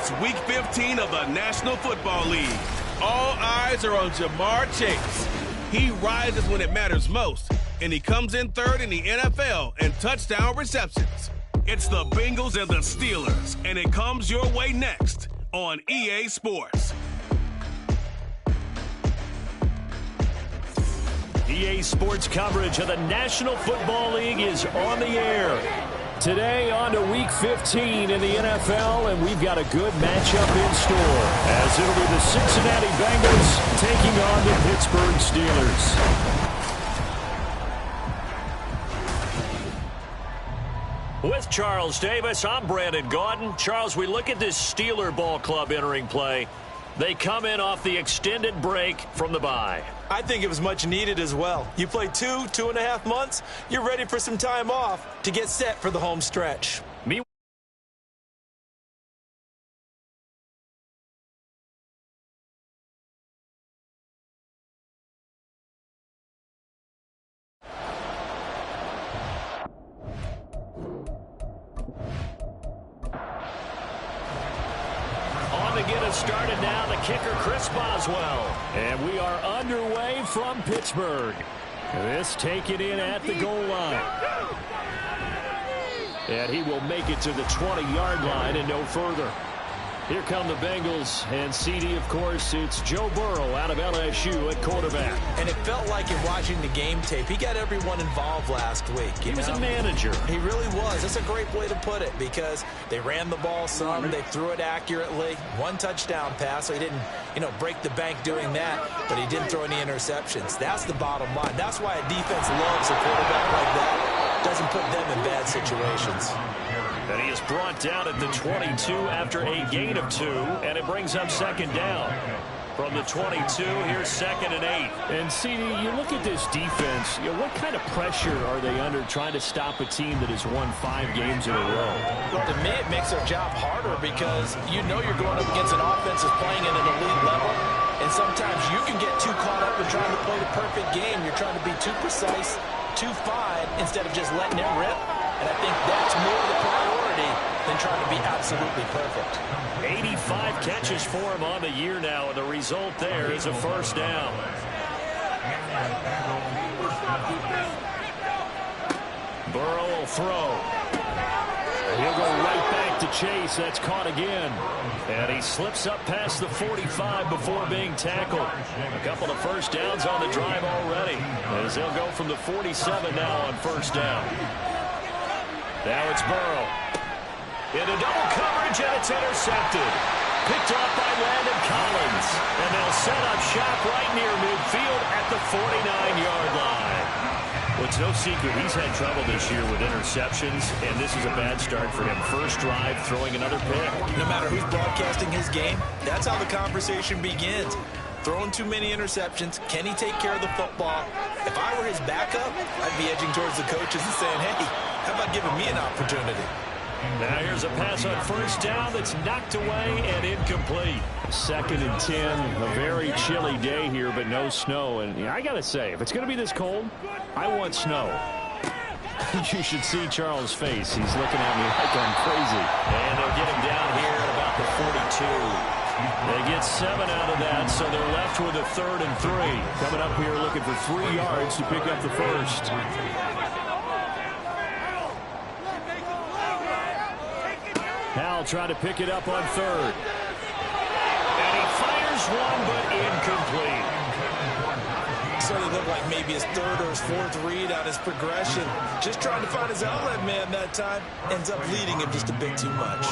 It's Week 15 of the National Football League. All eyes are on Jamar Chase. He rises when it matters most, and he comes in third in the NFL in touchdown receptions. It's the Bengals and the Steelers, and it comes your way next on EA Sports. EA Sports coverage of the National Football League is on the air. Today on to Week 15 in the NFL, and we've got a good matchup in store, as it'll be the Cincinnati Bengals taking on the Pittsburgh Steelers. With Charles Davis, I'm Brandon Gaudin. Charles, we look at this Steeler ball club entering play. They come in off the extended break from the bye. I think it was much needed as well. You play 2.5 months, you're ready for some time off to get set for the home stretch. To get us started now, the kicker, Chris Boswell. And we are underway from Pittsburgh. This taken in at the goal line. And he will make it to the 20-yard line and no further. Here come the Bengals, and CD, of course, it's Joe Burrow out of LSU at quarterback. And it felt like in watching the game tape, he got everyone involved last week. He was a manager. He really was. That's a great way to put it, because they ran the ball some, they threw it accurately. One touchdown pass, so he didn't, break the bank doing that, but he didn't throw any interceptions. That's the bottom line. That's why a defense loves a quarterback like that. Doesn't put them in bad situations. And he is brought down at the 22 after a gain of 2, and it brings up second down. From the 22, here's 2nd and 8. And CD, you look at this defense, what kind of pressure are they under trying to stop a team that has won 5 games in a row? Well, to me, it makes their job harder because you're going up against an offense that's playing at an elite level, and sometimes you can get too caught up in trying to play the perfect game. You're trying to be too precise, too fine, instead of just letting it rip. And I think that's more the priority than trying to be absolutely perfect. 85 catches for him on the year now, and the result there is a first down. Burrow will throw. He'll go right back to Chase. That's caught again. And he slips up past the 45 before being tackled. A couple of first downs on the drive already, as they'll go from the 47 now on first down. Now it's Burrow. Into double coverage, and it's intercepted. Picked off by Landon Collins. And they'll set up shop right near midfield at the 49-yard line. Well, it's no secret he's had trouble this year with interceptions, and this is a bad start for him. First drive, throwing another pick. No matter who's broadcasting his game, that's how the conversation begins. Throwing too many interceptions. Can he take care of the football? If I were his backup, I'd be edging towards the coaches and saying, hey, how about giving me an opportunity? Now here's a pass on first down that's knocked away and incomplete. 2nd and 10, a very chilly day here, but no snow. And I got to say, if it's going to be this cold, I want snow. You should see Charles' face. He's looking at me like I'm crazy. And they'll get him down here at about the 42. They get 7 out of that, so they're left with a 3rd and 3. Coming up here looking for 3 yards to pick up the first. Howell trying to pick it up on 3rd. And he fires one, but incomplete. Certainly looked like maybe his 3rd or his 4th read on his progression. Just trying to find his outlet man that time. Ends up leading him just a bit too much.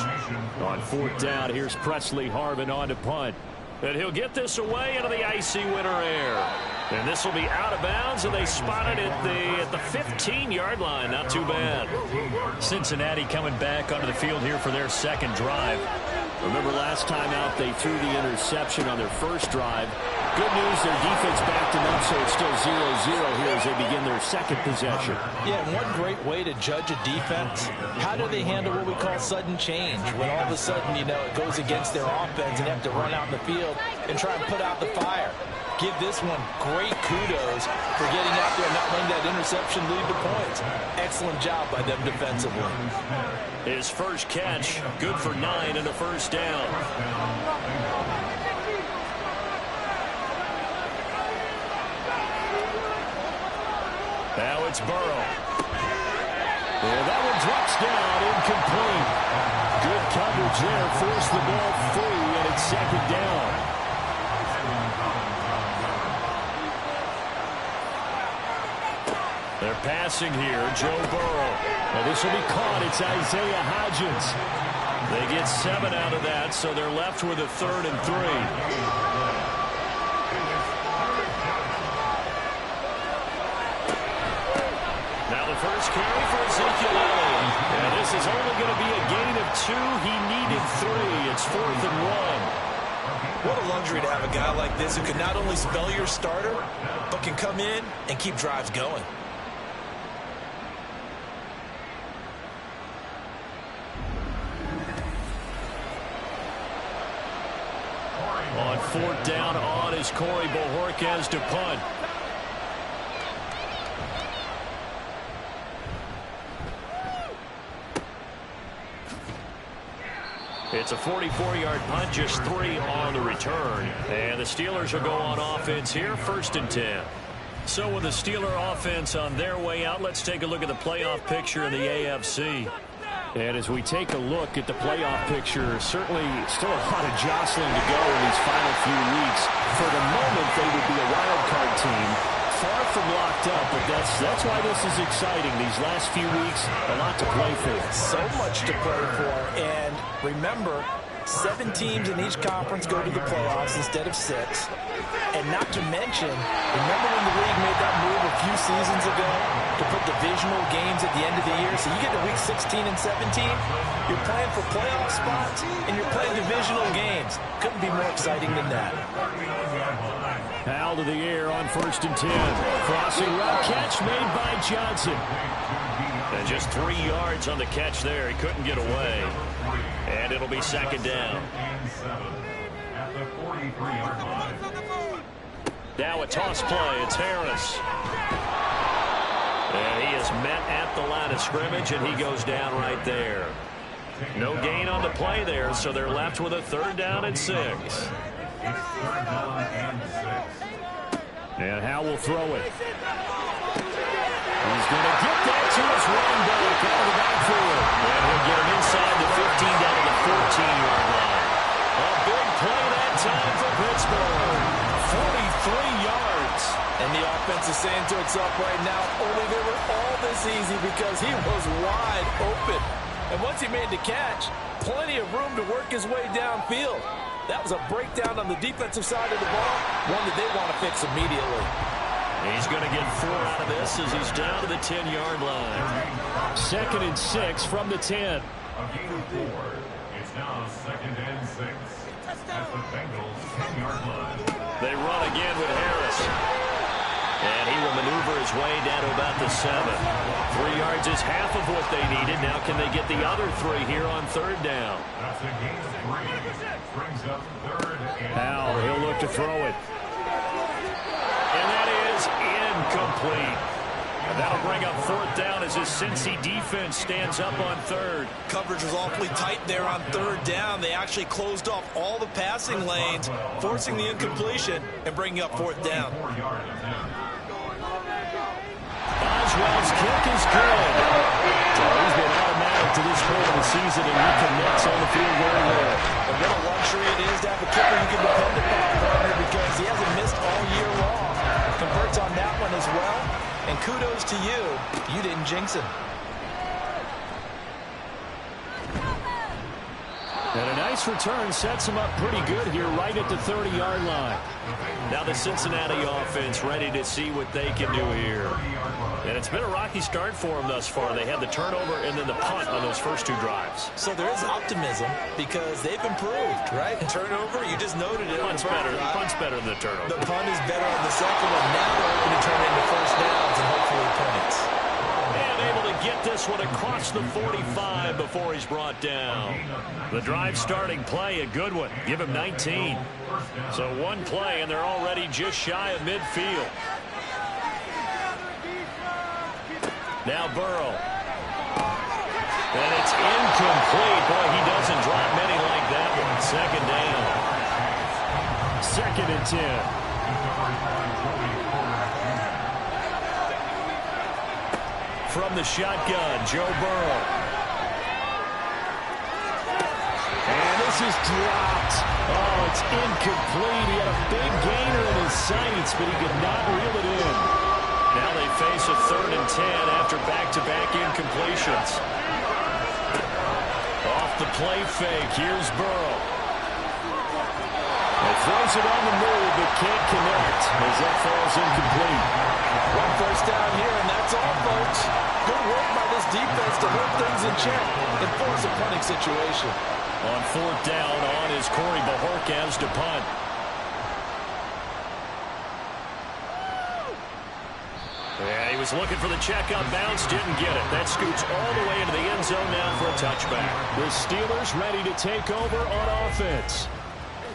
On 4th down, here's Presley Harvin on to punt. And he'll get this away into the icy winter air. And this will be out of bounds, and they spot it at the 15-yard line. Not too bad. Cincinnati coming back onto the field here for their 2nd drive. Remember last time out, they threw the interception on their first drive. Good news, their defense backed them up, so it's still 0-0 here as they begin their 2nd possession. Yeah, and one great way to judge a defense, how do they handle what we call sudden change? When all of a sudden, it goes against their offense and they have to run out in the field and try and put out the fire. give this one great kudos for getting out there and not letting that interception lead to points. Excellent job by them defensively. His first catch, good for 9 and a first down. Now it's Burrow. Well, that one drops down, incomplete. Good coverage there, forced the ball free, and it's second down. They're passing here, Joe Burrow. Well, this will be caught. It's Isaiah Hodgins. They get 7 out of that, so they're left with a 3rd and 3. First carry for Ezekiel Elliott. And this is only going to be a gain of 2. He needed 3. It's 4th and 1. What a luxury to have a guy like this who can not only spell your starter, but can come in and keep drives going. On 4th down, on is Corey Bojorquez to punt. It's a 44-yard punt, just 3 on the return. And the Steelers will go on offense here, 1st and 10. So with the Steeler offense on their way out, let's take a look at the playoff picture in the AFC. And as we take a look at the playoff picture, certainly still a lot of jostling to go in these final few weeks. For the moment, they would be a wild card team. Far from locked up, but that's why this is exciting. These last few weeks, a lot to play for. So much to play for. And remember, 7 teams in each conference go to the playoffs instead of 6. And not to mention, remember when the league made that move a few seasons ago to put divisional games at the end of the year? So you get to week 16 and 17, you're playing for playoff spots, and you're playing divisional games. Couldn't be more exciting than that. Foul to the air on 1st and 10. Crossing route catch made by Johnson. And just 3 yards on the catch there. He couldn't get away. And it'll be 2nd down. Now a toss play. It's Harris. And he is met at the line of scrimmage, and he goes down right there. No gain on the play there, so they're left with a 3rd down and 6. And Howe will throw it. He's going to get that to his running back out of the backfield. And he'll get him inside the 15 down to the 14-yard line. A big play that time for Pittsburgh. 43 yards. And the offense is saying to itself right now, only they were all this easy because he was wide open. And once he made the catch, plenty of room to work his way downfield. That was a breakdown on the defensive side of the ball, one that they want to fix immediately. He's going to get 4 out of this as he's down to the 10-yard line. 2nd and 6 from the 10. It's now 2nd and 6 at the Bengals 10-yard line. They run again with Harris. And he will maneuver his way down to about the 7. 3 yards is half of what they needed. Now can they get the other 3 here on 3rd down? That's a gain of 3. Brings up 3rd and Now he'll look to throw it. And that is incomplete. And that'll bring up 4th down as his Cincy defense stands up on 3rd. Coverage was awfully tight there on 3rd down. They actually closed off all the passing lanes, forcing the incompletion and bringing up 4th down. Oswald's kick is good. So he's been automatic to this point of the season, and he connects on the field very well. And what a luxury it is to have a kicker you can depend upon, partner, because he hasn't missed all year long. Converts on that one as well. And kudos to you. You didn't jinx him. And a nice return sets him up pretty good here right at the 30-yard line. Now the Cincinnati offense ready to see what they can do here. And it's been a rocky start for them thus far. They had the turnover and then the punt on those first 2 drives. So there is optimism because they've improved, right? Turnover, you just noted it. Punt's better than the turnover. The punt is better on the second one. Now they're hoping to turn into 1st downs and hopefully points. And able to get this this one across the 45 before he's brought down. The drive starting play, a good one. Give him 19. So one play, and they're already just shy of midfield. Now Burrow. And it's incomplete. Boy, he doesn't drop many like that one. Second down. 2nd and 10. From the shotgun, Joe Burrow. And this is dropped. Oh, it's incomplete. He had a big gainer in his sights, but he could not reel it in. Now they face a 3rd and 10 after back-to-back incompletions. Off the play fake, here's Burrow. He throws it on the move, but can't connect as that falls incomplete. 1 first down here, and that's all, folks. Good work by this defense to hold things in check and force a punting situation. On 4th down, on is Corey Bajorquez to punt. Yeah, he was looking for the check-up bounce, didn't get it. That scoots all the way into the end zone now for a touchback. The Steelers ready to take over on offense.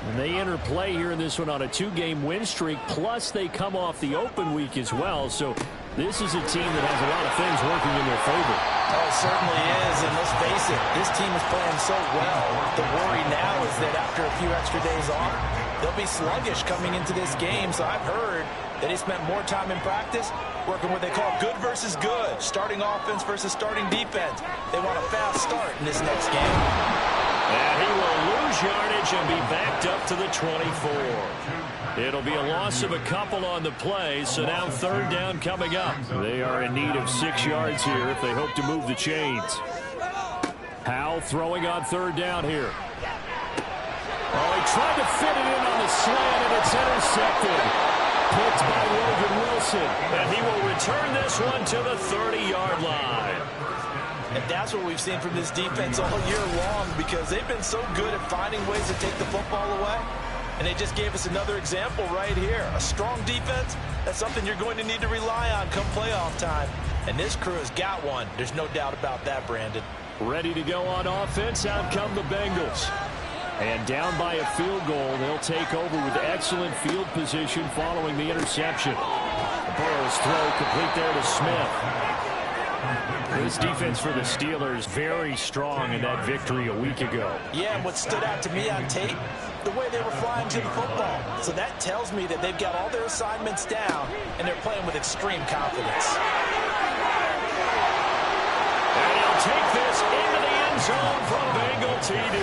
And they enter play here in this one on a 2-game win streak, plus they come off the open week as well. So this is a team that has a lot of things working in their favor. Oh, it certainly is, and let's face it, this team is playing so well. The worry now is that after a few extra days off, they'll be sluggish coming into this game. So I've heard that they spent more time in practice working what they call good versus good, starting offense versus starting defense. They want a fast start in this next game. And he will lose yardage and be backed up to the 24. It'll be a loss of a couple on the play, so now 3rd down coming up. They are in need of 6 yards here if they hope to move the chains. Howell throwing on 3rd down here. Oh, he tried to fit it in on the slant, and it's intercepted. Picked by Logan Wilson, and he will return this one to the 30-yard line. And that's what we've seen from this defense all year long, because they've been so good at finding ways to take the football away. And they just gave us another example right here. A strong defense, that's something you're going to need to rely on come playoff time. And this crew has got one. There's no doubt about that, Brandon. Ready to go on offense, out come the Bengals. And down by a field goal, they'll take over with excellent field position following the interception. Burrow's throw complete there to Smith. This defense for the Steelers very strong in that victory a week ago. Yeah, and what stood out to me on tape, the way they were flying to the football. So that tells me that they've got all their assignments down, and they're playing with extreme confidence. And he'll take this into the end zone from Bengal TD.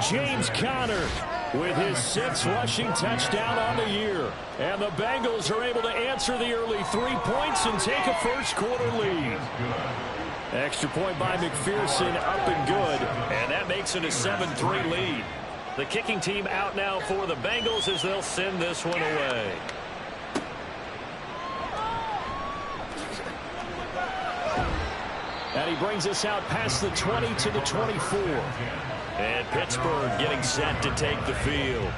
James Conner with his 6th rushing touchdown on the year. And the Bengals are able to answer the early 3 points and take a first-quarter lead. Extra point by McPherson, up and good. And that makes it a 7-3 lead. The kicking team out now for the Bengals as they'll send this one away. And he brings us out past the 20 to the 24. And Pittsburgh getting set to take the field.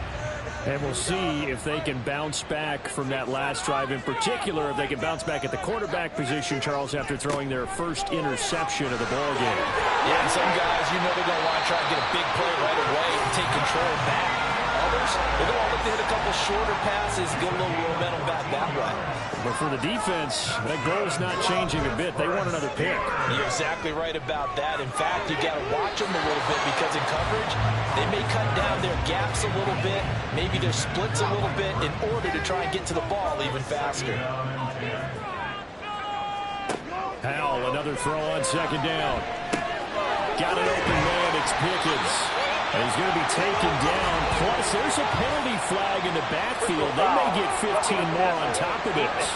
And we'll see if they can bounce back from that last drive. In particular, if they can bounce back at the quarterback position, Charles, after throwing their first interception of the ballgame. Yeah, and some guys, you know they're going to want to try and get a big play right away and take control back. Others, they're going to want to hit a couple shorter passes, get a little momentum back that way. But for the defense, that goal is not changing a bit. They want another pick. You're exactly right about that. In fact, you got to watch them a little bit, because in coverage, they may cut down their gaps a little bit, maybe their splits a little bit, in order to try and get to the ball even faster. Howell, another throw on 2nd down. Got an open man, it's Pickens. And he's going to be taken down. Plus, there's a penalty flag in the backfield. They may get 15 more on top of this.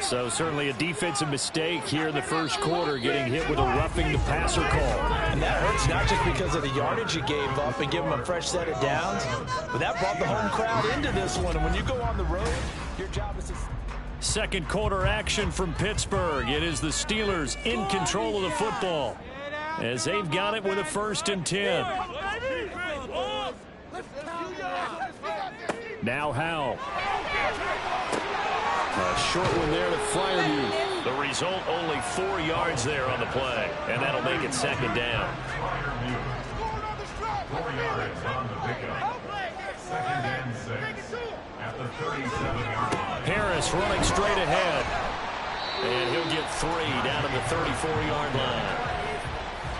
So certainly a defensive mistake here in the first quarter, getting hit with a roughing the passer call. And that hurts not just because of the yardage you gave up and give them a fresh set of downs, but that brought the home crowd into this one. And when you go on the road, your job is to... Second quarter action from Pittsburgh. It is the Steelers in control of the football as they've got it with a 1st and 10. Now Howell. A short one there to Fryermuth. The result, only 4 yards there on the play, and that'll make it second down. 4 yards on the pickup. Second and 6 at the 37-yard line. Harris running straight ahead. And he'll get 3 down to the 34-yard line.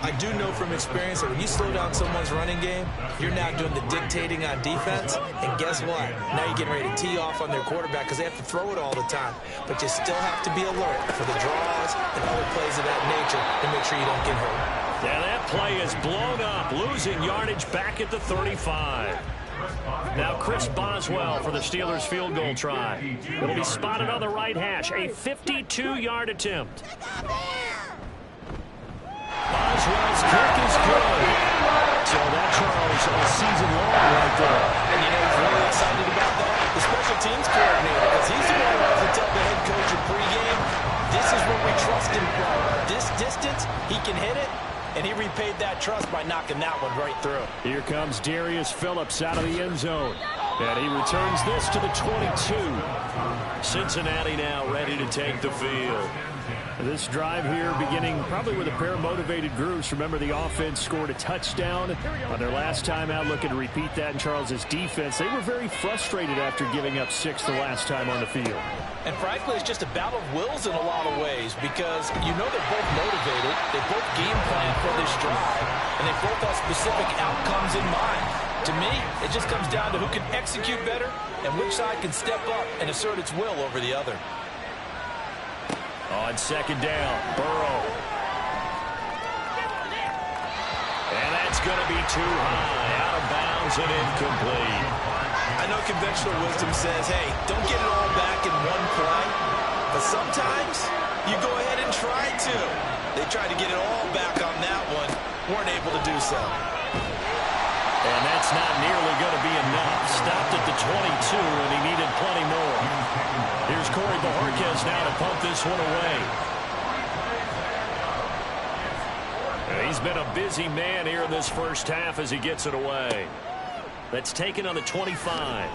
I do know from experience that when you slow down someone's running game, you're now doing the dictating on defense. And guess what? Now you're getting ready to tee off on their quarterback because they have to throw it all the time. But you still have to be alert for the draws and other plays of that nature to make sure you don't get hurt. Yeah, that play is blown up, losing yardage back at the 35. Now Chris Boswell for the Steelers field goal try. It'll be spotted on the right hash, a 52-yard attempt. Boswell's kick is good. So that Charles all season long right there. And you know he's really excited about that? The special teams coordinator, because he's the one who has to tell the head coach in pregame, this is what we trust him from. This distance, he can hit it, and he repaid that trust by knocking that one right through. Here comes Darius Phillips out of the end zone. And he returns this to the 22. Cincinnati now ready to take the field. This drive here beginning probably with a pair of motivated groups. Remember, the offense scored a touchdown on their last time out. Looking to repeat that in Charles's defense. They were very frustrated after giving up 6 the last time on the field. And frankly, it's just a battle of wills in a lot of ways because you know they're both motivated. They both game plan for this drive, and they both have specific outcomes in mind. To me, it just comes down to who can execute better and which side can step up and assert its will over the other. On second down, Burrow. And that's going to be too high, out of bounds and incomplete. I know conventional wisdom says, hey, don't get it all back in one play. But sometimes you go ahead and try to. They tried to get it all back on that one. Weren't able to do so. And that's not nearly going to be enough. Stopped at the 22, and he needed plenty more. Here's Corey Bojorquez now to pump this one away. He's been a busy man here in this first half as he gets it away. That's taken on the 25.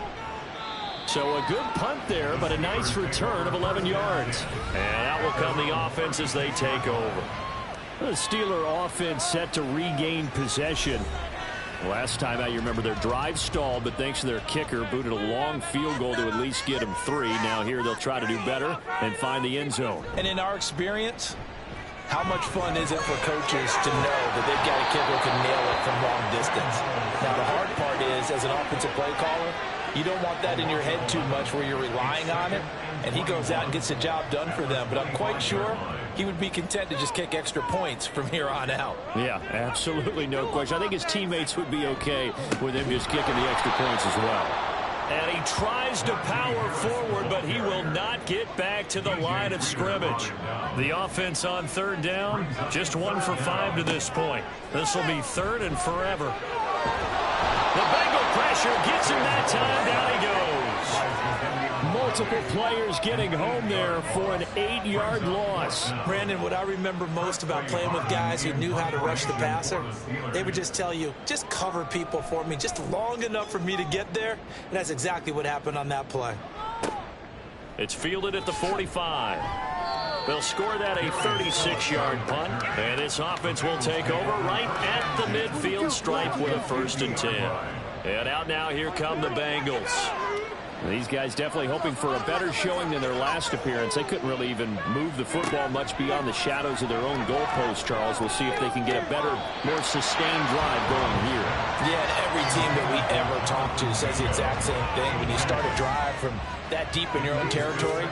So a good punt there, but a nice return of 11 yards. And out will come the offense as they take over. The Steeler offense set to regain possession. Last time out, you remember their drive stalled, but thanks to their kicker, booted a long field goal to at least get them 3. Now here they'll try to do better and find the end zone. And in our experience, how much fun is it for coaches to know that they've got a kicker who can nail it from long distance? Now the hard part is, as an offensive play caller, you don't want that in your head too much where you're relying on it, and he goes out and gets the job done for them. But I'm quite sure he would be content to just kick extra points from here on out. Yeah, absolutely no question. I think his teammates would be okay with him just kicking the extra points as well. And he tries to power forward, but he will not get back to the line of scrimmage. The offense on third down, just 1 for 5 to this point. This will be third and forever. The Bengal pressure gets him that time. Down he goes. Multiple players getting home there for an 8-yard loss. Brandon, what I remember most about playing with guys who knew how to rush the passer, they would just tell you, just cover people for me, just long enough for me to get there. And that's exactly what happened on that play. It's fielded at the 45. They'll score that a 36-yard punt. And this offense will take over right at the midfield stripe with a 1st and 10. And out now, here come the Bengals. These guys definitely hoping for a better showing than their last appearance. They couldn't really even move the football much beyond the shadows of their own goalpost, Charles. We'll see if they can get a better, more sustained drive going here. Yeah, and every team that we ever talk to says the exact same thing. When you start a drive from that deep in your own territory,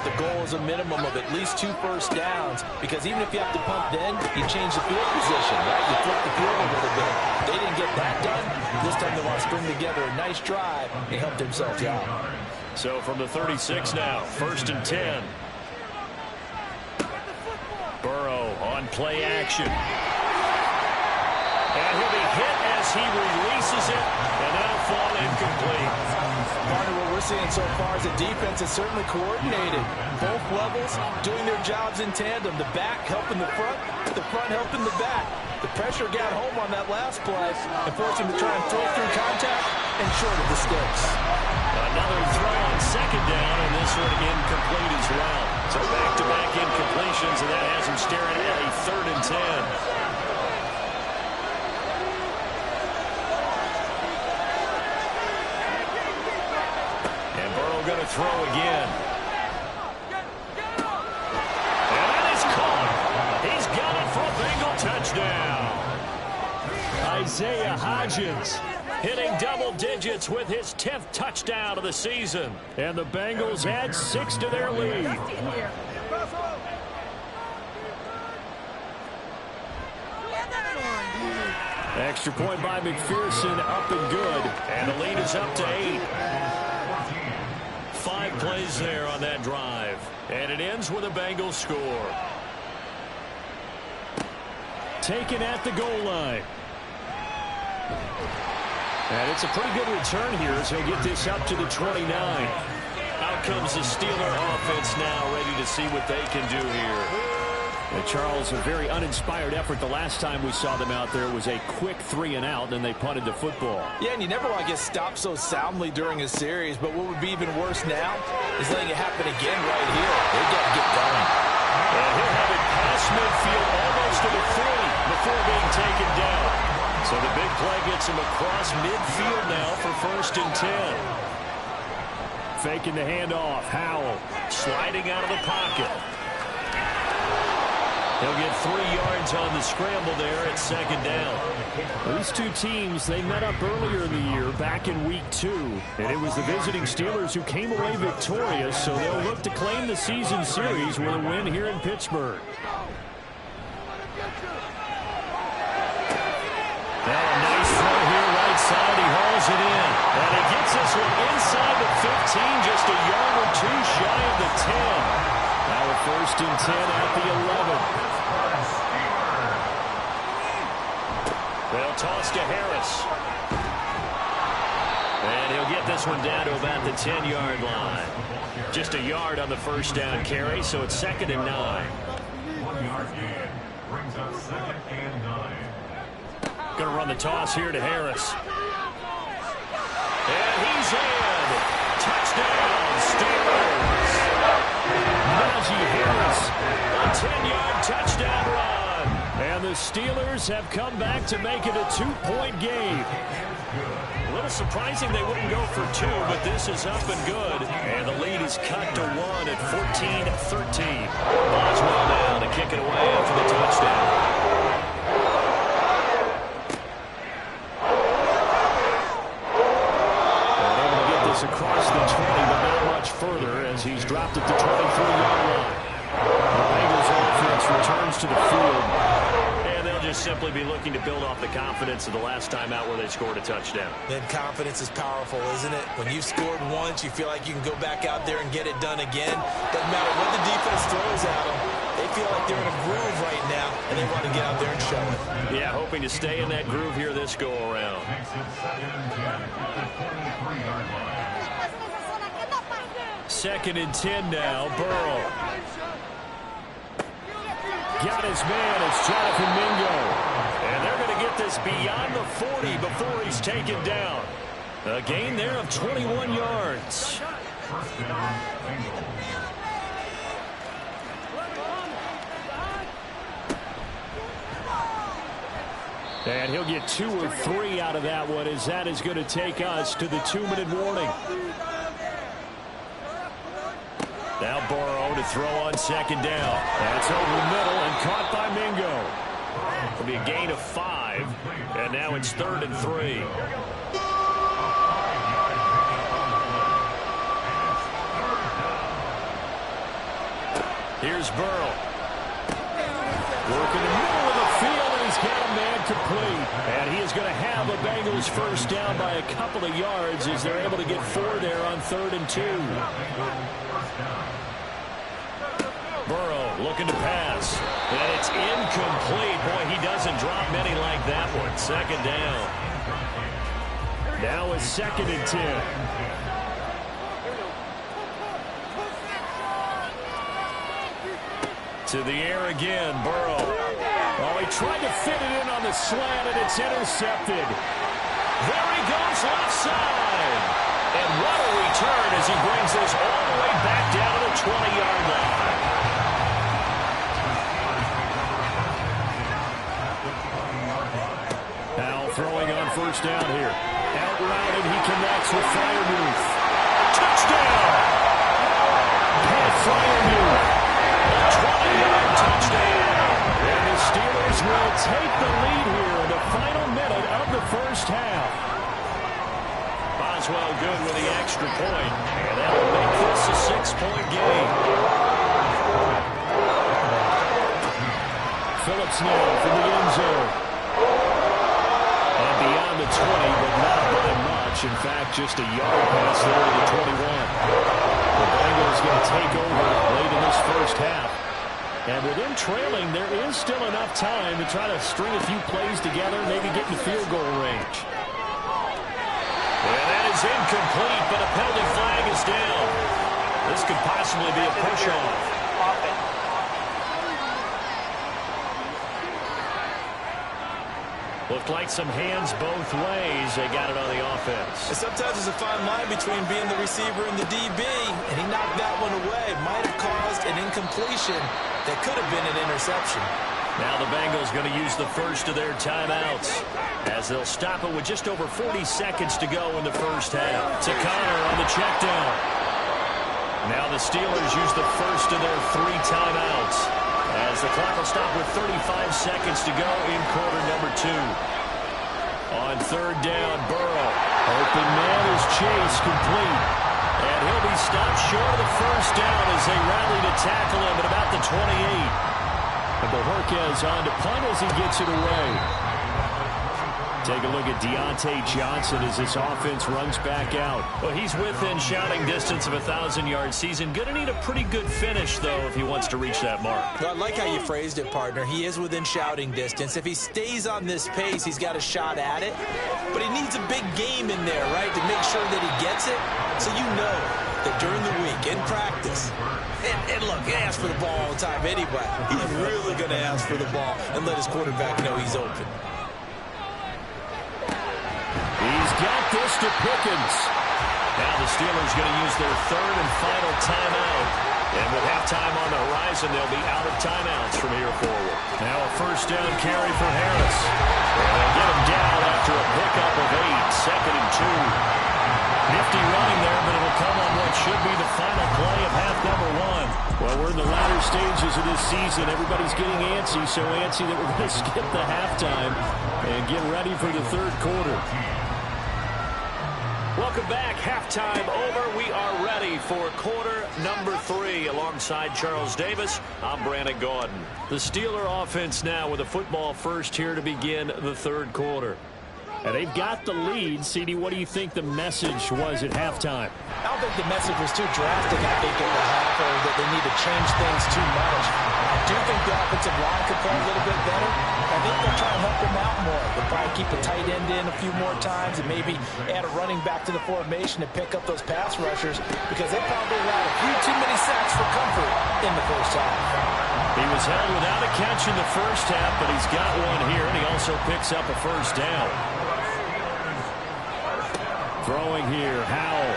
the goal is a minimum of at least 2 first downs, because even if you have to punt then, you change the field position, right? You flip the field a little bit. They didn't get that done. This time they want to string together a nice drive and help themselves out. So from the 36 now, 1st and 10. Burrow on play action. And he'll be hit as he releases it, and that'll fall incomplete. Partner, what we're seeing so far is the defense is certainly coordinated. Both levels doing their jobs in tandem. The back helping the front helping the back. The pressure got home on that last play and forced him to try and throw through contact and short of the sticks. Another throw on second down, and this one incomplete as well. So back-to-back incompletions, and that has him staring at a 3rd and 10. And Burrow going to throw again. And that is caught. He's got it for a Bengal touchdown. Isaiah Hodgins hitting double digits with his 10th touchdown of the season. And the Bengals add 6 to their lead. Extra point by McPherson, up and good. And the lead is up to 8. 5 plays there on that drive. And it ends with a Bengals score. Taken at the goal line. And it's a pretty good return here as he'll get this up to the 29. Out comes the Steeler offense now, ready to see what they can do here. And Charles, a very uninspired effort. The last time we saw them out there was a quick 3 and out, and they punted the football. Yeah, and you never want to get stopped so soundly during a series, but what would be even worse now is letting it happen again right here. They've got to get going. And he'll have it past midfield almost to the 40 before being taken down. So the big play gets him across midfield now for 1st and 10. Faking the handoff. Howell sliding out of the pocket. He'll get 3 yards on the scramble there at 2nd down. These two teams, they met up earlier in the year, back in week 2. And it was the visiting Steelers who came away victorious, so they'll look to claim the season series with a win here in Pittsburgh. Now a nice throw here right side. He hauls it in. And he gets this one inside the 15, just a yard or 2 shy of the 10. Now a 1st and 10 at the 11. They'll toss to Harris. And he'll get this one down to about the 10-yard line. Just a yard on the 1st down carry, so it's 2nd and 9. 1-yard gain brings up 2nd and 9. Going to run the toss here to Harris. And he's in. Touchdown, Steelers. Najee Harris, a 10-yard touchdown run. And the Steelers have come back to make it a 2-point game. A little surprising they wouldn't go for 2, but this is up and good. And the lead is cut to 1 at 14-13. Boswell now to kick it away after the touchdown. Across the 20, but not much further as he's dropped it to 23-yard line. The Bengals offense returns to the field. And they'll just simply be looking to build off the confidence of the last time out where they scored a touchdown. Then confidence is powerful, isn't it? When you've scored once, you feel like you can go back out there and get it done again. Doesn't matter what the defense throws at them. They feel like they're in a groove right now, and they want to get out there and show it. Yeah, hoping to stay in that groove here this go-around. 2nd and 10 now, Burrow. Got his man, it's Jonathan Mingo. And they're going to get this beyond the 40 before he's taken down. A gain there of 21 yards. And he'll get 2 or 3 out of that one, as that is going to take us to the 2-minute warning. Now Burrow to throw on 2nd down. That's over the middle and caught by Mingo. It'll be a gain of 5, and now it's 3rd and 3. Here's Burrow. Working the middle of the field, and he's got a man complete. And he is going to have a Bengals 1st down by a couple of yards as they're able to get 4 there on 3rd and 2. Burrow looking to pass. And it's incomplete. Boy, he doesn't drop many like that one. 2nd down. Now it's 2nd and 10. To the air again, Burrow. Oh, he tried to fit it in on the slant, and it's intercepted. There he goes left side. And what a return as he brings this all the way back first down here. Out routed, he connects with Freiermuth. Touchdown! Pat Freiermuth. A 20-yard touchdown. And the Steelers will take the lead here in the final minute of the first half. Boswell good with the extra point. And that'll make this a 6-point game. Phillips now from the end zone. And beyond the 20, but not by much. In fact, just a yard pass there to the 21. The Bengals going to take over late in this first half. And with them trailing, there is still enough time to try to string a few plays together, maybe get in the field goal range. And that is incomplete, but a penalty flag is down. This could possibly be a push-off. Looked like some hands both ways. They got it on the offense. And sometimes there's a fine line between being the receiver and the DB, and he knocked that one away. Might have caused an incompletion that could have been an interception. Now the Bengals going to use the first of their timeouts as they'll stop it with just over 40 seconds to go in the first half. To Connor on the check down. Now the Steelers use the first of their 3 timeouts as the clock will stop with 35 seconds to go in quarter number 2. On third down, Burrow. Open man is Chase, complete. And he'll be stopped short of the first down as they rally to tackle him at about the 28. And Bohorquez on to punt as he gets it away. Take a look at Deontay Johnson as this offense runs back out. Well, he's within shouting distance of a 1,000-yard season. Going to need a pretty good finish, though, if he wants to reach that mark. Well, I like how you phrased it, partner. He is within shouting distance. If he stays on this pace, he's got a shot at it. But he needs a big game in there, right, to make sure that he gets it. So you know that during the week, in practice, and look, he asks for the ball all the time anyway. He's really going to ask for the ball and let his quarterback know he's open. He's got this to Pickens. Now the Steelers going to use their third and final timeout. And with halftime on the horizon, they'll be out of timeouts from here forward. Now a first down carry for Harris. And they'll get him down after a pickup of 8, second and 2. Nifty running there, but it'll come on what should be the final play of half number 1. Well, we're in the latter stages of this season. Everybody's getting antsy, so antsy that we're going to skip the halftime and get ready for the third quarter. Welcome back. Halftime over. We are ready for quarter number 3. Alongside Charles Davis, I'm Brandon Gaudin. The Steeler offense now with a football first here to begin the third quarter. And they've got the lead. CD, what do you think the message was at halftime? I don't think the message was too drastic, I think, at the half, or that they need to change things too much. I do think the offensive line could play a little bit better. I think they'll try and help them out more. They'll probably keep a tight end in a few more times and maybe add a running back to the formation to pick up those pass rushers, because they probably allowed a few too many sacks for comfort in the first half. He was held without a catch in the first half, but he's got one here, and he also picks up a first down. Throwing here, Howell.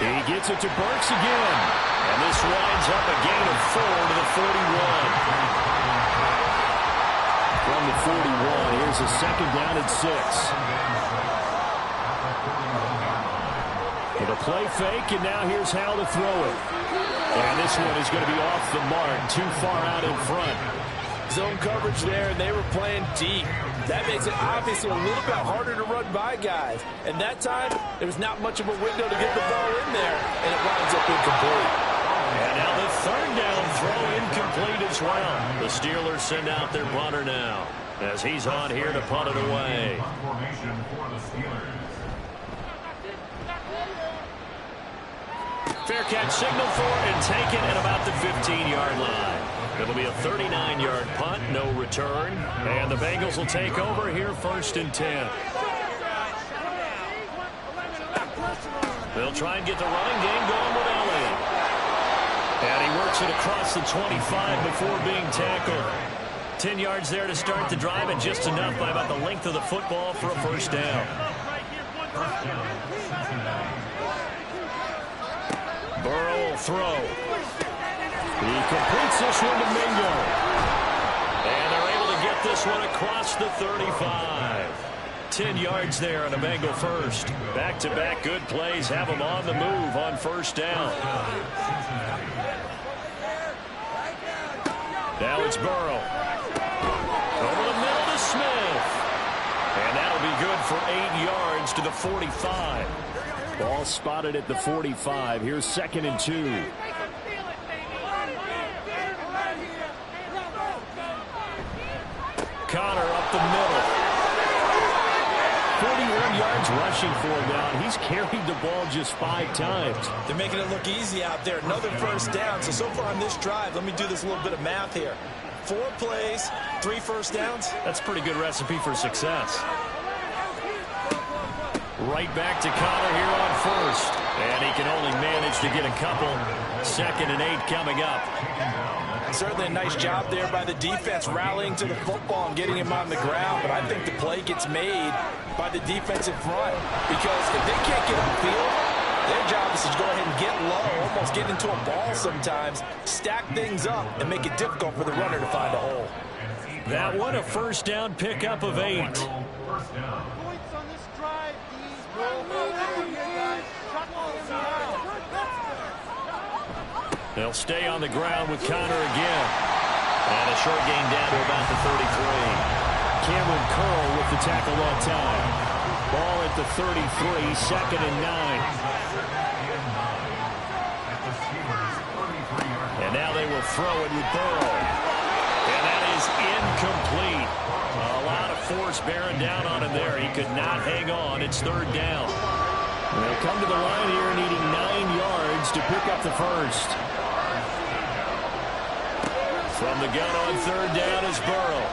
He gets it to Burks again. And this winds up a gain of 4 to the 41. From the 41, here's a second down and 6. With a play fake, and now here's Howell to throw it. And this one is going to be off the mark, too far out in front. Zone coverage there, and they were playing deep. That makes it obviously a little bit harder to run by guys. And that time, there was not much of a window to get the ball in there, and it winds up incomplete. And now the third down throw incomplete as well. The Steelers send out their punter now as he's on here to punt it away. Fair catch signal for and taken at about the 15-yard line. It'll be a 39-yard punt, no return. And the Bengals will take over here first and 10. They'll try and get the running game going with Elliott. And he works it across the 25 before being tackled. 10 yards there to start the drive, and just enough by about the length of the football for a first down. Burrow will throw. He completes this one to Mingo. And they're able to get got this one across the 35. 10 yards there on a Bengal first. Back-to-back good plays have them on the move on first down. Now it's Burrow. Over the middle to Smith. And that'll be good for 8 yards to the 45. Ball spotted at the 45. Here's 2nd and 2. Connor up the middle. 41 yards rushing for him now. He's carried the ball just 5 times. They're making it look easy out there. Another first down. So far on this drive, let me do this little bit of math here. 4 plays, 3 first downs. That's a pretty good recipe for success. Right back to Connor here on first. And he can only manage to get a couple. 2nd and 8 coming up. Certainly a nice job there by the defense rallying to the football and getting him on the ground. But I think the play gets made by the defensive front. Because if they can't get upfield, their job is to go ahead and get low, almost get into a ball sometimes, stack things up, and make it difficult for the runner to find a hole. That one a first down pickup of 8. They'll stay on the ground with Connor again. And a short gain down to about the 33. Cameron Curl with the tackle on time. Ball at the 33, 2nd and 9. And now they will throw it with Burrow. And that is incomplete. A lot of force bearing down on him there. He could not hang on. It's 3rd down. They'll come to the line here needing 9 yards to pick up the first. From the gun on 3rd down is Burrow.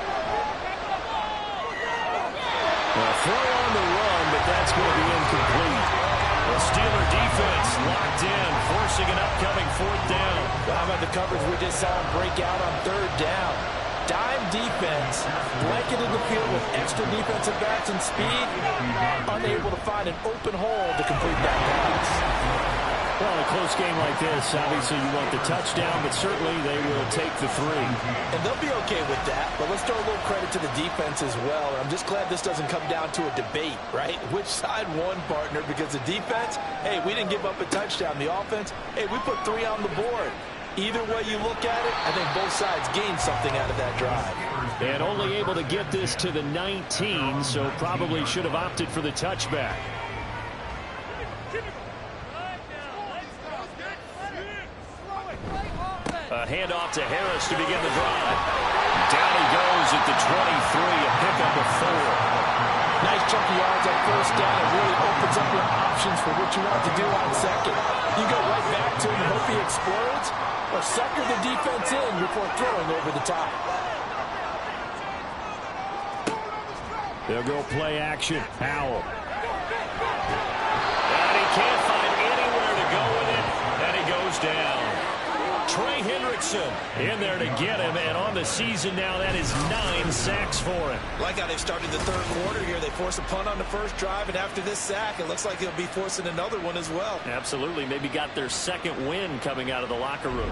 A throw on the run, but that's going to be incomplete. The Steeler defense locked in, forcing an upcoming 4th down. Well, how about the coverage we just saw him break out on 3rd down? Dime defense, blanketed the field with extra defensive backs and speed, unable to find an open hole to complete that pass. Well, in a close game like this, obviously you want the touchdown, but certainly they will take the 3. And they'll be okay with that, but let's throw a little credit to the defense as well. And I'm just glad this doesn't come down to a debate, right? Which side won, partner? Because the defense, hey, we didn't give up a touchdown. The offense, hey, we put 3 on the board. Either way you look at it, I think both sides gained something out of that drive. And only able to get this to the 19, so probably should have opted for the touchback. A handoff to Harris to begin the drive. Down he goes at the 23, a pickup of 4. Nice chunky yards on first down. It really opens up your options for what you want to do on 2nd. You go right back to him and hope he explodes, or sucker the defense in before throwing over the top. They'll go play action. Howell. And he can't find anywhere to go with it, and he goes down. Trey Hendrickson in there to get him, and on the season now, that is 9 sacks for him. Like how they started the 3rd quarter here. They forced a punt on the first drive, and after this sack, it looks like they'll be forcing another one as well. Absolutely. Maybe got their 2nd win coming out of the locker room.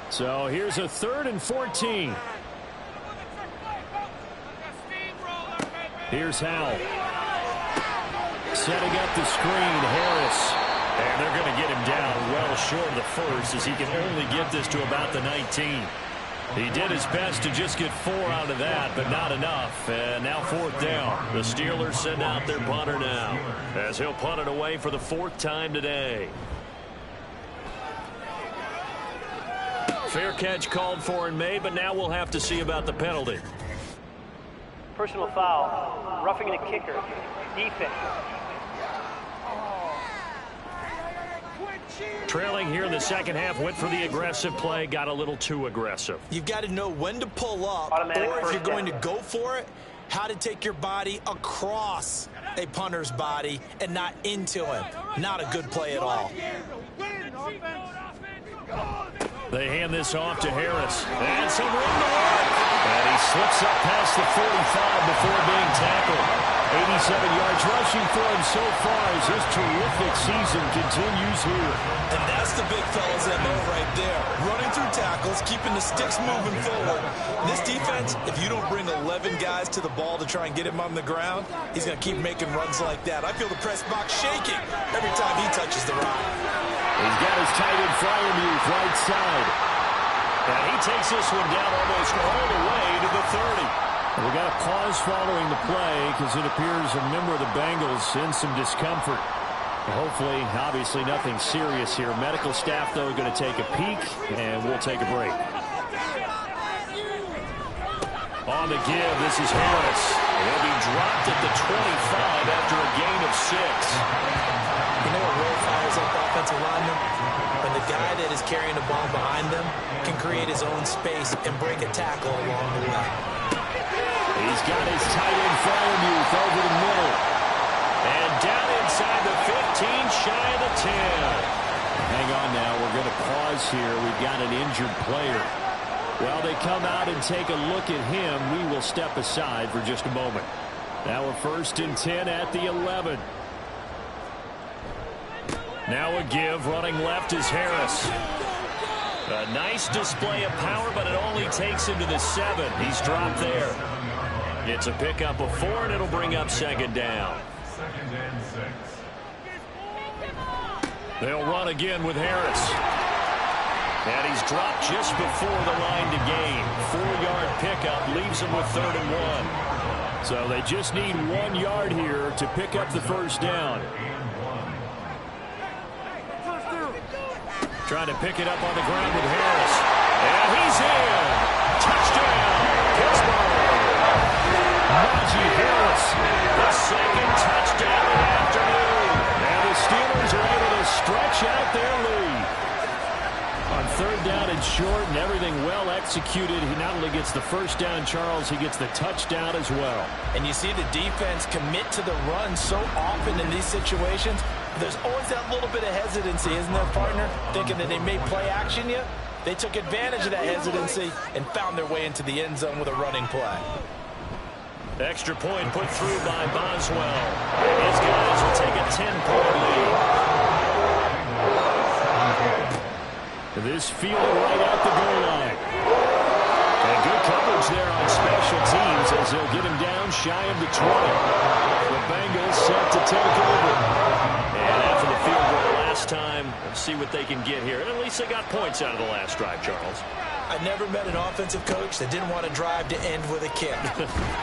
So here's a 3rd and 14. Here's Howell. Setting up the screen, Harris. And they're going to get him down well short of the first, as he can only get this to about the 19. He did his best to just get 4 out of that, but not enough. And now 4th down. The Steelers send out their punter now, as he'll punt it away for the 4th time today. Fair catch called for and made, but now we'll have to see about the penalty. Personal foul, roughing the kicker, defense. Trailing here in the 2nd half, went for the aggressive play, got a little too aggressive. You've got to know when to pull up, Automatic or if you're going down. to go for it, how to take your body across a punter's body and not into him. Not a good play at all. They hand this off to Harris. And some room to work. And he slips up past the 45 before being tackled. 87 yards rushing for him so far as his terrific season continues here. And that's the big fella's MO right there. Running through tackles, keeping the sticks moving forward. This defense, if you don't bring 11 guys to the ball to try and get him on the ground, he's going to keep making runs like that. I feel the press box shaking every time he touches the rock. He's got his tight end Fryermuth right side. And he takes this one down almost all the way to the 30. We got a pause following the play because it appears a member of the Bengals in some discomfort. Hopefully, obviously nothing serious here. Medical staff, though, going to take a peek, and we'll take a break. On the give, this is Harris. He'll be dropped at the 25 after a gain of 6. You know what really fires up offensive linemen? When the guy that is carrying the ball behind them can create his own space and break a tackle along the way. He's got his tight end Fryermuth over the middle. And down inside the 15, shy of the 10. Hang on now, we're going to pause here. We've got an injured player. While they come out and take a look at him, we will step aside for just a moment. Now we're 1st and 10 at the 11. Now a give, running left is Harris. A nice display of power, but it only takes him to the 7. He's dropped there. It's a pickup of 4, and it'll bring up 2nd down. 2nd and 6. They'll run again with Harris. And he's dropped just before the line to gain. 4-yard pickup leaves him with 3rd and 1. So they just need 1 yard here to pick up the 1st down. Trying to pick it up on the ground with Harris. And he's in. Touchdown, Pittsburgh. Najee Harris, the 2nd touchdown of the afternoon. And the Steelers are able to stretch out their lead. On 3rd down and short and everything well executed, he not only gets the 1st down, Charles, he gets the touchdown as well. And you see the defense commit to the run so often in these situations. There's always that little bit of hesitancy, isn't there, partner? Thinking that they may play action you. They took advantage of that hesitancy and found their way into the end zone with a running play. Extra point put through by Boswell. His guys will take a 10-point lead. This field right at the goal line. And good coverage there on special teams as they'll get him down shy of the 20. The Bengals set to take over. And after the field goal last time, let's see what they can get here. And at least they got points out of the last drive, Charles. I never met an offensive coach that didn't want to drive to end with a kick.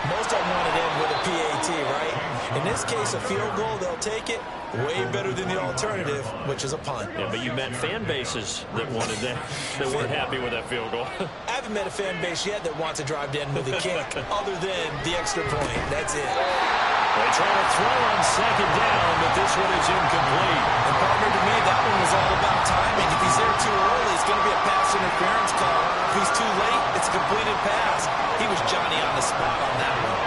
Most of them want to end with a PAT, right? In this case, a field goal, they'll take it. Way better than the alternative, which is a punt. Yeah, but you met fan bases that wanted that, that weren't happy with that field goal. I haven't met a fan base yet that wants to drive to end with a kick, other than the extra point. That's it. They try to throw on 2nd down, but this one is incomplete. And partner, to me, that one was all about timing. If he's there too early, it's going to be a pass interference call. If he's too late, it's a completed pass. He was Johnny on the spot on that one.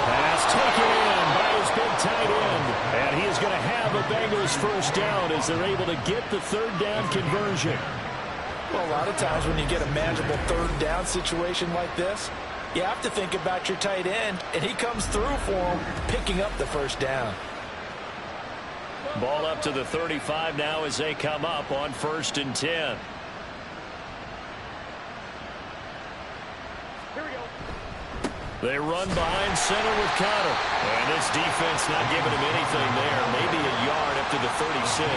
Pass taken in by his big tight end. And he is going to have a Bengals 1st down as they're able to get the 3rd down conversion. Well, a lot of times when you get a manageable 3rd down situation like this, you have to think about your tight end, and he comes through for him, picking up the 1st down. Ball up to the 35 now as they come up on 1st and 10. They run behind center with Connor. And this defense not giving him anything there. Maybe a yard up to the 36.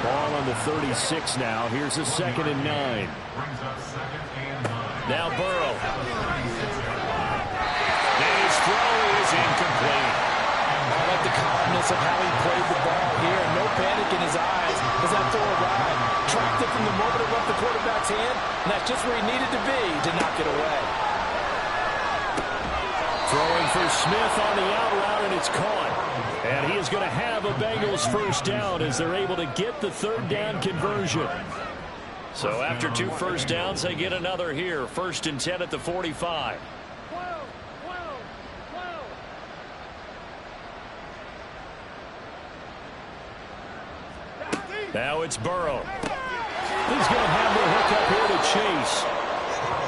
Ball on the 36 now. Here's a 2nd and 9. Now Burrow. And his throw is incomplete. I like the calmness of how he played the ball here. No panic in his eyes as that throw arrived. Tracked it from the moment it left the quarterback's hand, and that's just where he needed to be to knock it away. Throwing for Smith on the out route, and it's caught. And he is going to have a Bengals 1st down as they're able to get the 3rd down conversion. So after 2 first downs, they get another here. 1st and 10 at the 45. Now it's Burrow. He's going to have the hook up here to Chase.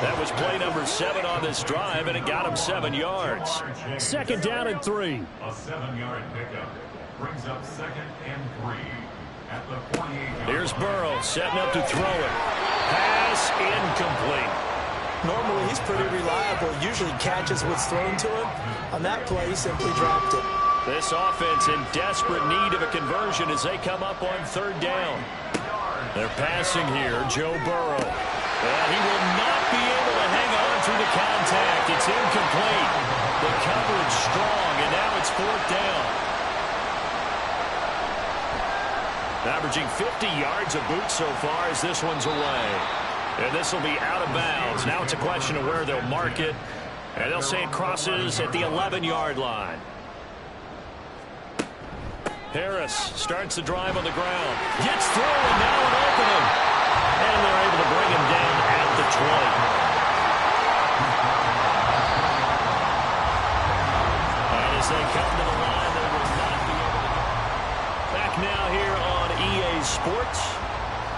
That was play number 7 on this drive, and it got him 7 yards. Second down and 3. A 7-yard pickup brings up 2nd and 3 at the 48-yard. Here's Burrow setting up to throw it. Pass incomplete. Normally, he's pretty reliable. Usually catches what's thrown to him. On that play, he simply dropped it. This offense in desperate need of a conversion as they come up on 3rd down. They're passing here, Joe Burrow. And he will not be able to hang on through the contact. It's incomplete. The coverage strong, and now it's 4th down. Averaging 50 yards a boot so far as this one's away. And this will be out of bounds. Now it's a question of where they'll mark it. And they'll say it crosses at the 11-yard line. Harris starts the drive on the ground. Gets through, and now an opening. And they're able to bring him down at the 20. And as they come to the line, they will not be able to go. Back now here on EA Sports.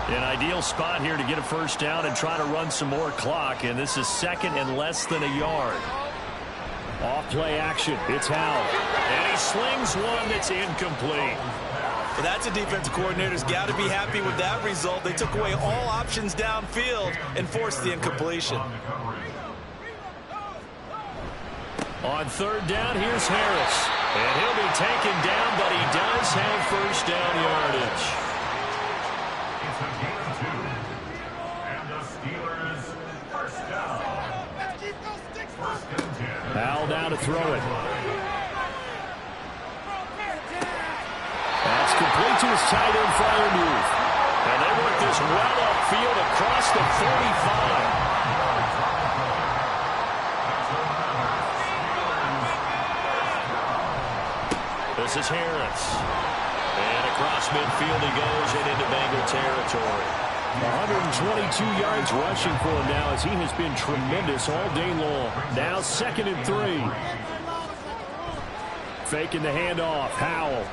An ideal spot here to get a first down and try to run some more clock. And this is 2nd and less than a yard. Off play action. It's Howell. And he slings one that's incomplete. Well, that's a defensive coordinator's got to be happy with that result. They took away all options downfield and forced the incompletion. On 3rd down, here's Harris. And he'll be taken down, but he does have first down yardage. It's a gain of 2. And the Steelers first down. First and 10. Howell down to throw it. That's complete to his tight end Freiermuth. And they work this well upfield across the 45. This is Harris. And across midfield he goes and into Bengal territory. 122 yards rushing for him now as he has been tremendous all day long. Now 2nd and 3. Faking the handoff. Howell.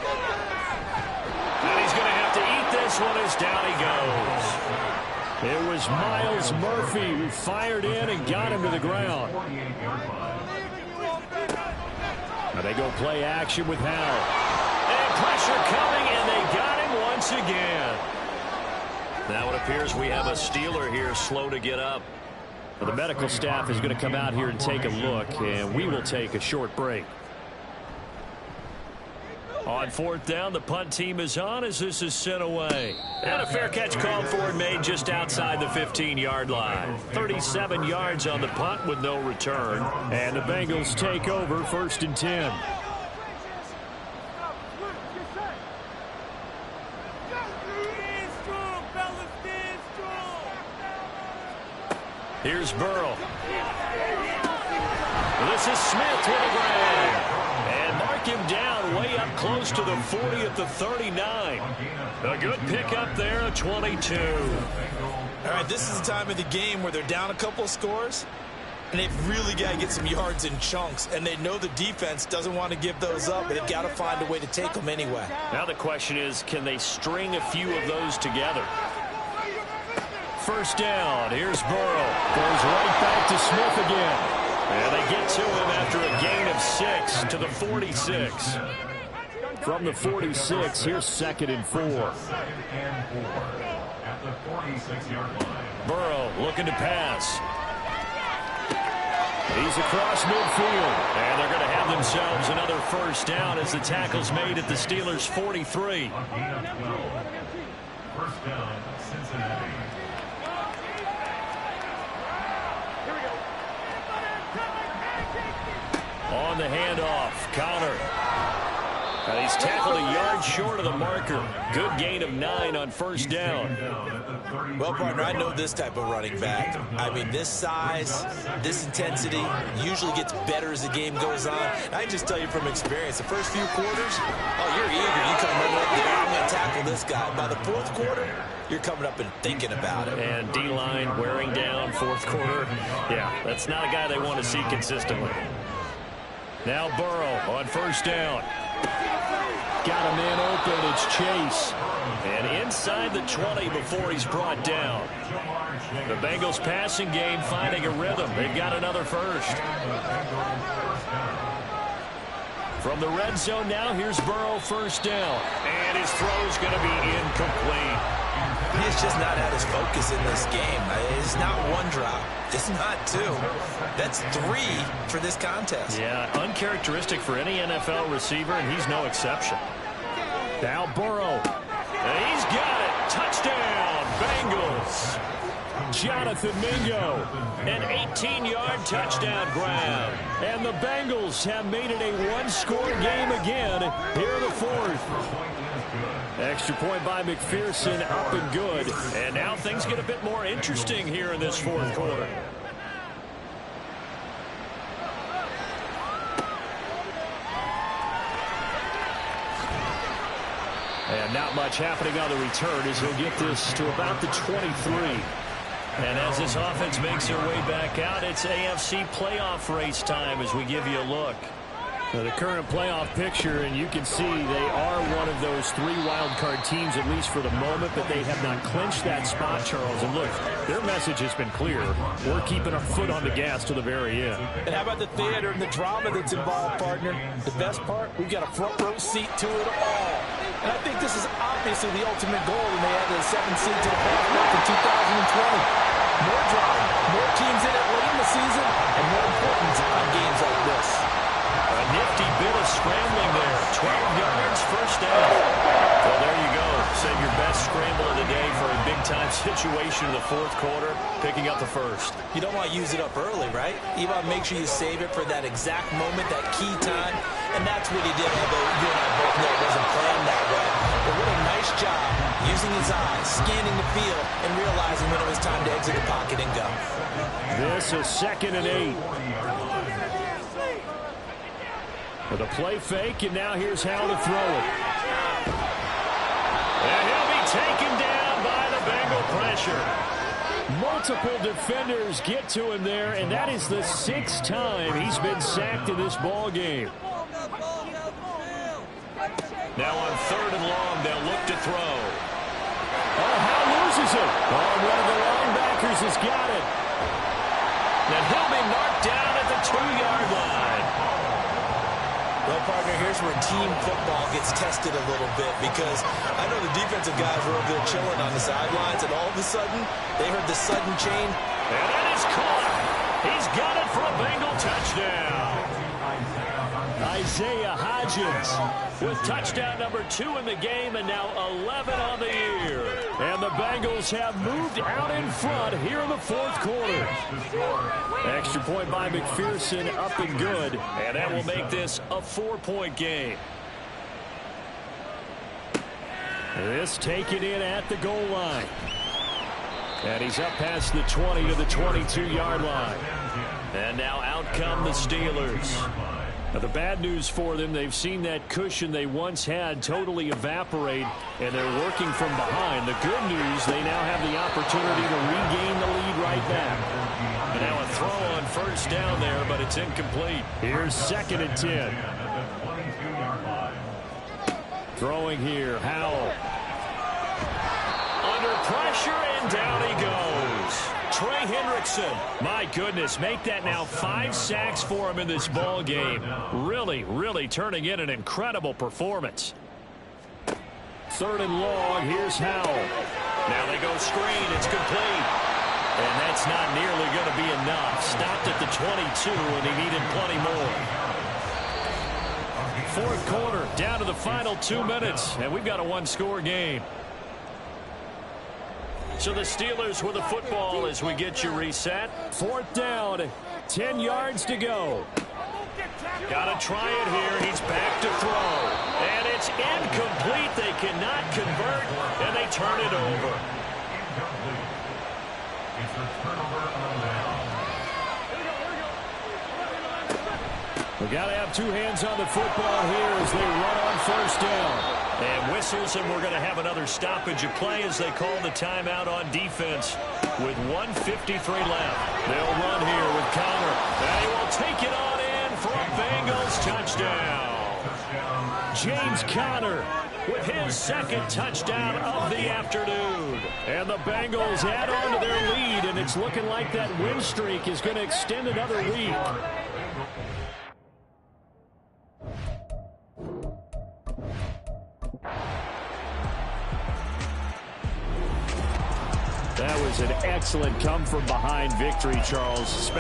And he's going to have to eat this one as down he goes. It was Miles Murphy who fired in and got him to the ground. Now they go play action with Howell. And pressure coming, and they got him once again. Now it appears we have a Steeler here slow to get up. Well, the medical staff is going to come out here and take a look, and we will take a short break. On 4th down, the punt team is on as this is sent away. And a fair catch called for and made just outside the 15-yard line. 37 yards on the punt with no return. And the Bengals take over 1st and 10. Here's Burrow. This is Smith with a grab. And mark him down way up close to the 40 at the 39. A good pickup there, a 22. All right, this is the time of the game where they're down a couple of scores, and they've really got to get some yards in chunks, and they know the defense doesn't want to give those up, but they've got to find a way to take them anyway. Now the question is, can they string a few of those together? First down, here's Burrow. Goes right back to Smith again. And they get to him after a gain of 6 to the 46. From the 46, here's 2nd and 4. At the 46-yard line. Burrow looking to pass. He's across midfield. And they're going to have themselves another first down as the tackle's made at the Steelers' 43. First down, Cincinnati. On the handoff, Connor. And he's tackled a yard short of the marker. Good gain of 9 on first down. Well, partner, I know this type of running back. I mean, this size, this intensity usually gets better as the game goes on. And I can just tell you from experience, the first few quarters, oh, you're eager. You come running up there, I'm going to tackle this guy. By the 4th quarter, you're coming up and thinking about it. And D-line wearing down 4th quarter. Yeah, that's not a guy they want to see consistently. Now Burrow on first down. got a man open. It's Chase. And inside the 20 before he's brought down. The Bengals passing game finding a rhythm. They've got another first. From the red zone now, here's Burrow, first down. And his throw's going to be incomplete. He's just not at his focus in this game. It's not one drop. It's not two. That's three for this contest. Yeah, uncharacteristic for any NFL receiver, and he's no exception. Now Burrow. And he's got it. Touchdown, Bengals. Jonathan Mingo, an 18-yard touchdown grab. And the Bengals have made it a one-score game again here in the fourth. Extra point by McPherson, up and good. And now things get a bit more interesting here in this fourth quarter. And not much happening on the return as he'll get this to about the 23. And as this offense makes their way back out, it's AFC playoff race time as we give you a look. The current playoff picture, and you can see they are one of those three wild card teams, at least for the moment, but they have not clinched that spot, Charles. And look, their message has been clear. We're keeping our foot on the gas to the very end. And how about the theater and the drama that's involved, partner? The best part, we've got a front row seat to it all. And I think this is obviously the ultimate goal when they added a 7th seed to the playoff in 2020. More drama, more teams in it late in the season, and more importance on games like this. A nifty bit of scrambling there. 12 yards, first down. Well, there you go. Save your best scramble of the day for a big-time situation in the fourth quarter, picking up the first. You don't want to use it up early, right? You want to make sure you save it for that exact moment, that key time. And that's what he did, although you and I both know it wasn't planned that way. But what a nice job using his eyes, scanning the field, and realizing when it was time to exit the pocket and go. This is 2nd and 8. With a play fake, and now here's how to throw it. And he'll be taken down by the Bengal pressure. Multiple defenders get to him there, and that is the 6th time he's been sacked in this ball game. Now on 3rd and long, they'll look to throw. Oh, Howe loses it. Oh, one of the linebackers has got it. And he'll be knocked down at the 2-yard line. Well, partner, here's where team football gets tested a little bit because I know the defensive guys were over there chilling on the sidelines, and all of a sudden, they heard the sudden change. And that is caught. He's got it for a Bengal touchdown. Isaiah Hodgins with touchdown number 2 in the game and now 11 on the year. And the Bengals have moved out in front here in the fourth quarter. Extra point by McPherson, up and good. And that will make this a 4-point game. This taken in at the goal line. And he's up past the 20 to the 22-yard line. And now out come the Steelers. Now the bad news for them, they've seen that cushion they once had totally evaporate, and they're working from behind. The good news, they now have the opportunity to regain the lead right back. And now a throw on first down there, but it's incomplete. Here's 2nd and 10. Throwing here, Howell. Under pressure, and down he goes. Trey Hendrickson, my goodness, make that now 5 sacks for him in this ball game. Really turning in an incredible performance. 3rd and long, here's Howell. Now they go screen, it's complete. And that's not nearly going to be enough. Stopped at the 22, and he needed plenty more. Fourth quarter, down to the final 2 minutes, and we've got a 1-score game. So the Steelers with the football as we get you reset. 4th down, 10 yards to go. Got to try it here. He's back to throw. And it's incomplete. They cannot convert, and they turn it over. We got to have 2 hands on the football here as they run on first down. And whistles, and we're going to have another stoppage of play as they call the timeout on defense with 1:53 left. They'll run here with Connor. And he will take it on in for a Bengals touchdown. James Conner with his second touchdown of the afternoon. And the Bengals add on to their lead, and it's looking like that win streak is going to extend another week. That was an excellent come-from-behind victory, Charles.